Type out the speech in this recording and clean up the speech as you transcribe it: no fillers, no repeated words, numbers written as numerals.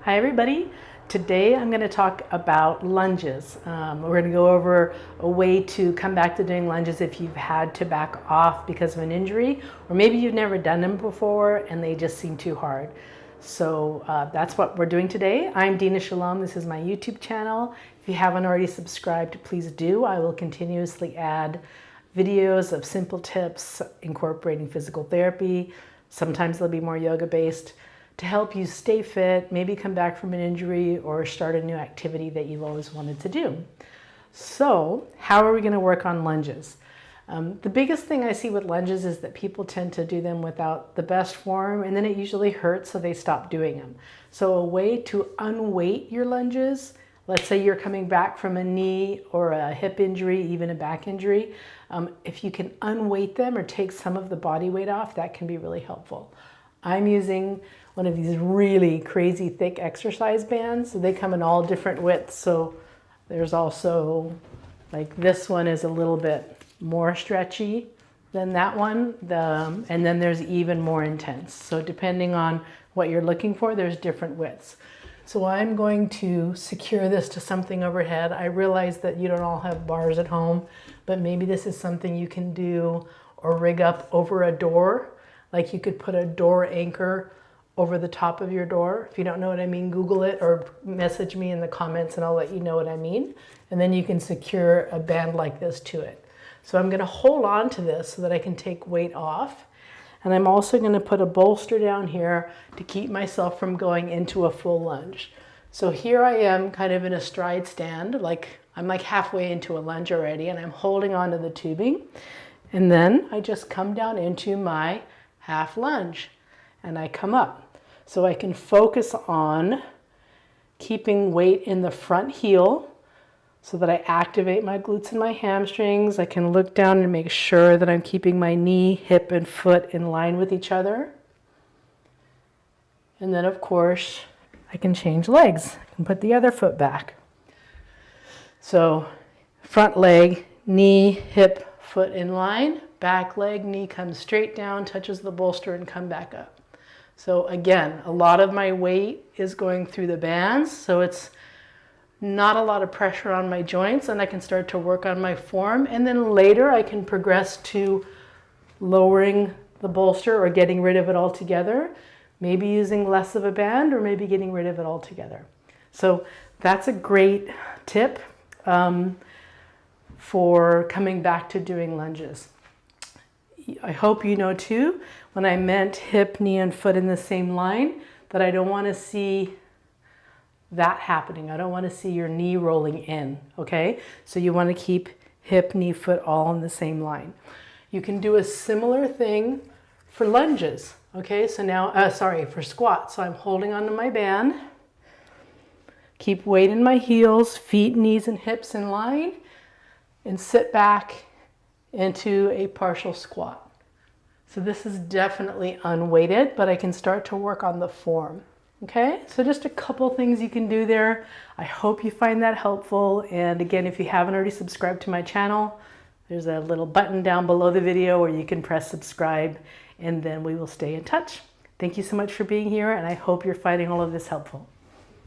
Hi everybody. Today I'm going to talk about lunges. We're going to go over a way to come back to doing lunges if you've had to back off because of an injury, or maybe you've never done them before and they just seem too hard. So that's what we're doing today. I'm Dina Shalom. This is my YouTube channel. If you haven't already subscribed, please do. I will continuously add videos of simple tips incorporating physical therapy. Sometimes they'll be more yoga based, to help you stay fit, maybe come back from an injury or start a new activity that you've always wanted to do. So how are we going to work on lunges? The biggest thing I see with lunges is that people tend to do them without the best form, and then it usually hurts, so they stop doing them. So a way to unweight your lunges, let's say you're coming back from a knee or a hip injury, even a back injury, if you can unweight them or take some of the body weight off, that can be really helpful. I'm using one of these really crazy thick exercise bands. So they come in all different widths. So there's also, like this one is a little bit more stretchy than that one. And then there's even more intense. So depending on what you're looking for, there's different widths. So I'm going to secure this to something overhead. I realize that you don't all have bars at home, but maybe this is something you can do or rig up over a door. Like you could put a door anchor over the top of your door. If you don't know what I mean, Google it or message me in the comments and I'll let you know what I mean. And then you can secure a band like this to it. So I'm gonna hold on to this so that I can take weight off. And I'm also gonna put a bolster down here to keep myself from going into a full lunge. So here I am kind of in a stride stand, I'm like halfway into a lunge already, and I'm holding onto the tubing. And then I just come down into my half lunge and I come up. So I can focus on keeping weight in the front heel so that I activate my glutes and my hamstrings. I can look down and make sure that I'm keeping my knee, hip, and foot in line with each other. And then of course, I can change legs. I can put the other foot back. So front leg, knee, hip, foot in line. Back leg, knee comes straight down, touches the bolster, and come back up. So again, a lot of my weight is going through the bands, so it's not a lot of pressure on my joints, and I can start to work on my form. And then later I can progress to lowering the bolster or getting rid of it altogether, maybe using less of a band or maybe getting rid of it altogether. So that's a great tip for coming back to doing lunges. I hope you know too, when I meant hip, knee, and foot in the same line, that I don't want to see that happening. I don't want to see your knee rolling in, okay? So you want to keep hip, knee, foot all in the same line. You can do a similar thing for lunges, okay? So now, for squats. So I'm holding onto my band, keep weight in my heels, feet, knees, and hips in line, and sit back into a partial squat. So this is definitely unweighted, but I can start to work on the form. Okay, so just a couple things you can do there. I hope you find that helpful. And again, if you haven't already subscribed to my channel, there's a little button down below the video where you can press subscribe, and then we will stay in touch. Thank you so much for being here, and I hope you're finding all of this helpful.